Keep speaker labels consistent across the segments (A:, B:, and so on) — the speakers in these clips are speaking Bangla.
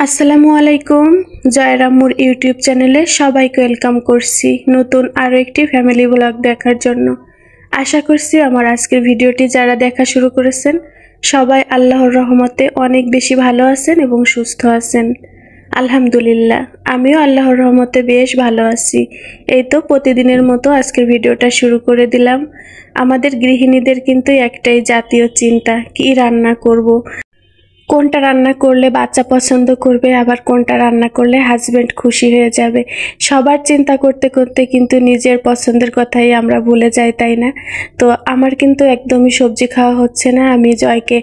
A: আসসালামু আলাইকুম। জয়রামুর ইউটিউব চ্যানেলে সবাইকে ওয়েলকাম করছি নতুন আরও একটি ফ্যামিলি ব্লগ দেখার জন্য। আশা করছি আমার আজকের ভিডিওটি যারা দেখা শুরু করেছেন সবাই আল্লাহর রহমতে অনেক বেশি ভালো আছেন এবং সুস্থ আছেন। আলহামদুলিল্লাহ, আমিও আল্লাহর রহমতে বেশ ভালো আছি। এই তো প্রতিদিনের মতো আজকের ভিডিওটা শুরু করে দিলাম। আমাদের গৃহিণীদের কিন্তু একটাই জাতীয় চিন্তা, কি রান্না করব, কোনটা রান্না করলে বাচ্চা পছন্দ করবে, আবার কোনটা রান্না করলে হাজবেন্ড খুশি হয়ে যাবে। সবার চিন্তা করতে করতে কিন্তু নিজের পছন্দের কথাই আমরা ভুলে যাই, তাই না? তো আমার কিন্তু একদমই সবজি খাওয়া হচ্ছে না। আমি জয়কে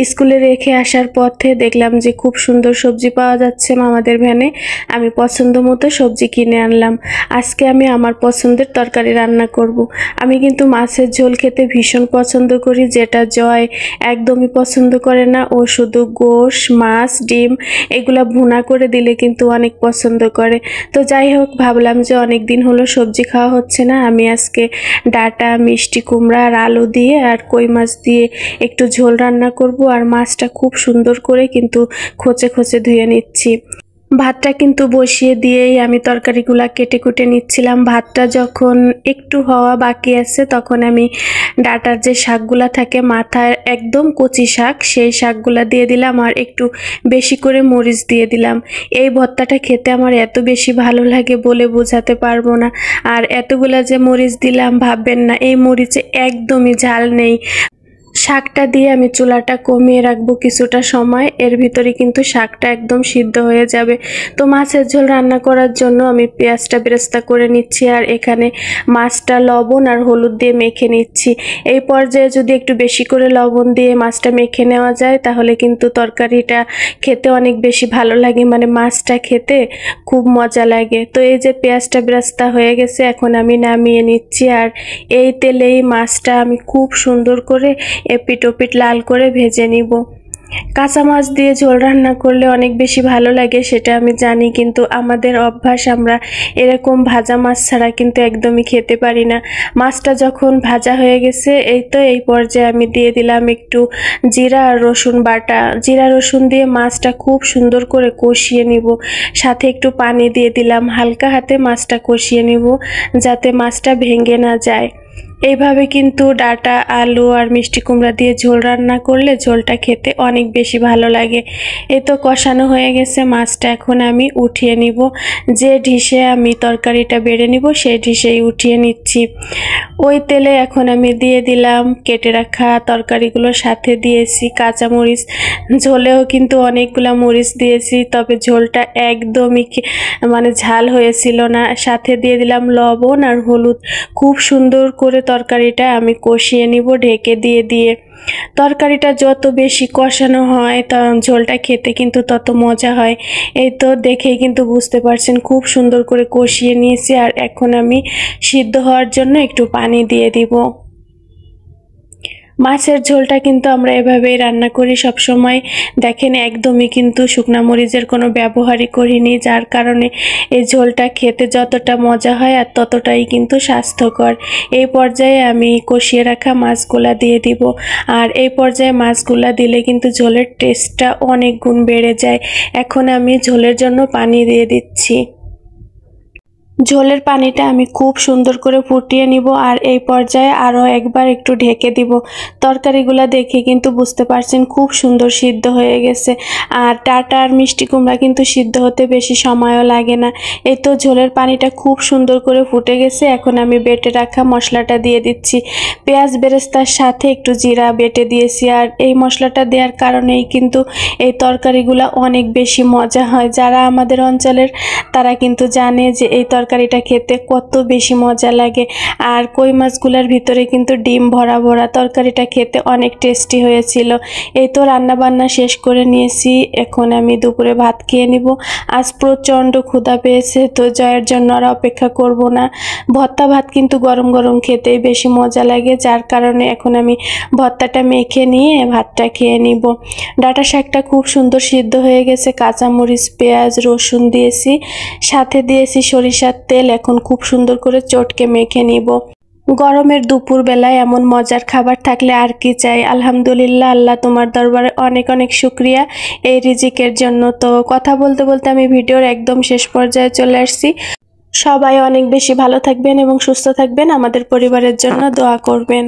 A: স্কুলে রেখে আসার পথে দেখলাম যে খুব সুন্দর সবজি পাওয়া যাচ্ছে মামাদের ভ্যানে। আমি পছন্দ মতো সবজি কিনে আনলাম। আজকে আমি আমার পছন্দের তরকারি রান্না করব। আমি কিন্তু মাছের ঝোল খেতে ভীষণ পছন্দ করি, যেটা জয় একদমই পছন্দ করে না। ও শুধু গোশ, মাছ, ডিম এগুলা ভুনা করে দিলে কিন্তু অনেক পছন্দ করে। তো যাই হোক, ভাবলাম যে অনেক দিন হলো সবজি খাওয়া হচ্ছে না, আমি আজকে ডাঁটা, মিষ্টি কুমড়া আর আলু দিয়ে আর কই মাছ দিয়ে একটু ঝোল রান্না করব। আর মাছটা খুব সুন্দর করে কিন্তু খোঁচে খোঁচে ধুয়ে নিচ্ছি। ভাতটা কিন্তু বসিয়ে দিয়েই আমি তরকারিগুলা কেটে কুটে নিচ্ছিলাম। ভাতটা যখন একটু হওয়া বাকি আছে তখন আমি ডাঁটার যে শাকগুলা থাকে মাথায় একদম কচি শাক, সেই শাকগুলা দিয়ে দিলাম আর একটু বেশি করে মরিচ দিয়ে দিলাম। এই ভর্তাটা খেতে আমার এত বেশি ভালো লাগে বলে বোঝাতে পারবো না। আর এতগুলা যে মরিচ দিলাম ভাববেন না, এই মরিচে একদমই ঝাল নেই। শাকটা দিয়ে আমি চুলাটা কমিয়ে রাখবো কিছুটা সময়, এর ভিতরে কিন্তু শাকটা একদম সিদ্ধ হয়ে যাবে। তো মাছের ঝোল রান্না করার জন্য আমি পেঁয়াজটা বেরেস্তা করে নিচ্ছি আর এখানে মাছটা লবণ আর হলুদ দিয়ে মেখে নিচ্ছি। এই পর্যায়ে যদি একটু বেশি করে লবণ দিয়ে মাছটা মেখে নেওয়া যায় তাহলে কিন্তু তরকারিটা খেতে অনেক বেশি ভালো লাগে, মানে মাছটা খেতে খুব মজা লাগে। তো এই যে পেঁয়াজটা বেরেস্তা হয়ে গেছে, এখন আমি নামিয়ে নিচ্ছি। আর এই তেলেই মাছটা আমি খুব সুন্দর করে এপিট ওপিট লাল করে ভেজে নিব। কাঁচা মাছ দিয়ে ঝোল রান্না করলে অনেক বেশি ভালো লাগে, সেটা আমি জানি, কিন্তু আমাদের অভ্যাস, আমরা এরকম ভাজা মাছ ছাড়া কিন্তু একদমই খেতে পারি না। মাছটা যখন ভাজা হয়ে গেছে, এই তো এই পর্যায়ে আমি দিয়ে দিলাম একটু জিরা আর রসুন বাটা। জিরা রসুন দিয়ে মাছটা খুব সুন্দর করে কষিয়ে নিব, সাথে একটু পানি দিয়ে দিলাম। হালকা হাতে মাছটা কষিয়ে নিব যাতে মাছটা ভেঙে না যায়। এইভাবে কিন্তু ডাঁটা, আলু আর মিষ্টি কুমড়া দিয়ে ঝোল রান্না করলে ঝোলটা খেতে অনেক বেশি ভালো লাগে। এই তো কষানো হয়ে গেছে মাছটা, এখন আমি উঠিয়ে নিব। যে ডিশে আমি তরকারিটা বেড়ে নিব সেই ডিশেই উঠিয়ে নিচ্ছি। ওই তেলে এখন আমি দিয়ে দিলাম কেটে রাখা তরকারিগুলোর, সাথে দিয়েছি কাঁচামরিচ। ঝোলেও কিন্তু অনেকগুলা মরিচ দিয়েছি, তবে ঝোলটা একদমই মানে ঝাল হয়েছিল না। সাথে দিয়ে দিলাম লবণ আর হলুদ। খুব সুন্দর করে তরকারিটা আমি কষিয়ে নিব ঢেকে দিয়ে দিয়ে। তরকারিটা যত বেশি কষানো হয় ঝোলটা খেতে কিন্তু তত মজা হয়। এই তো দেখেই কিন্তু বুঝতে পারছেন খুব সুন্দর করে কষিয়ে নিয়েছি। আর এখন আমি সিদ্ধ হওয়ার জন্য একটু পানি দিয়ে দিব। মাছের ঝোলটা কিন্তু আমরা এভাবেই রান্না করি সব সময়। দেখেন একদমই কিন্তু শুকনা মরিচের কোনো ব্যবহারই করিনি, যার কারণে এই ঝোলটা খেতে যতটা মজা হয় আর ততটাই কিন্তু স্বাস্থ্যকর। এই পর্যায়ে আমি কষিয়ে রাখা মাছগুলা দিয়ে দিব। আর এই পর্যায়ে মাছগুলা দিলে কিন্তু ঝোলের টেস্টটা অনেক গুণ বেড়ে যায়। এখন আমি ঝোলের জন্য পানি দিয়ে দিচ্ছি। ঝোলের পানিটা আমি খুব সুন্দর করে ফুটিয়ে নিব আর এই পর্যায়ে আরও একবার একটু ঢেকে দিব। তরকারিগুলো দেখে কিন্তু বুঝতে পারছেন খুব সুন্দর সিদ্ধ হয়ে গেছে। আর ডাঁটা আর মিষ্টি কুমড়া কিন্তু সিদ্ধ হতে বেশি সময়ও লাগে না। এই তো ঝোলের পানিটা খুব সুন্দর করে ফুটে গেছে, এখন আমি বেটে রাখা মশলাটা দিয়ে দিচ্ছি। পেঁয়াজ বেরেস্তার সাথে একটু জিরা বেটে দিয়েছি, আর এই মশলাটা দেওয়ার কারণেই কিন্তু এই তরকারিগুলো অনেক বেশি মজা হয়। যারা আমাদের অঞ্চলের তারা কিন্তু জানে যে এই তরকারিটা খেতে কত বেশি মজা লাগে। আর কই মাছগুলোর ভিতরে কিন্তু ডিম ভরা ভরা, তরকারিটা খেতে অনেক টেস্টি হয়েছিল। এই তো রান্না বান্না শেষ করে নিয়েছি, এখন আমি দুপুরে ভাত খেয়ে নিব। আজ প্রচণ্ড ক্ষুধা পেয়েছে, তো জয়ের জন্য আর অপেক্ষা করব না। ভর্তা ভাত কিন্তু গরম গরম খেতেই বেশি মজা লাগে, যার কারণে এখন আমি ভর্তাটা মেখে নিয়ে ভাতটা খেয়ে নিব। ডাঁটা শাকটা খুব সুন্দর সিদ্ধ হয়ে গেছে, কাঁচামরিচ, পেঁয়াজ, রসুন দিয়েছি, সাথে দিয়েছি সরিষার তেল। এখন খুব সুন্দর করে চটকে মেখে নিব। গরমের দুপুর বেলায় এমন মজার খাবার থাকলে আর কি চাই। আলহামদুলিল্লাহ, আল্লাহ তোমার দরবারে অনেক অনেক শুকরিয়া এই রিজিকের জন্য। তো কথা বলতে বলতে আমি ভিডিওর একদম শেষ পর্যায়ে চলে আসছি। সবাই অনেক বেশি ভালো থাকবেন এবং সুস্থ থাকবেন, আমাদের পরিবারের জন্য দোয়া করবেন।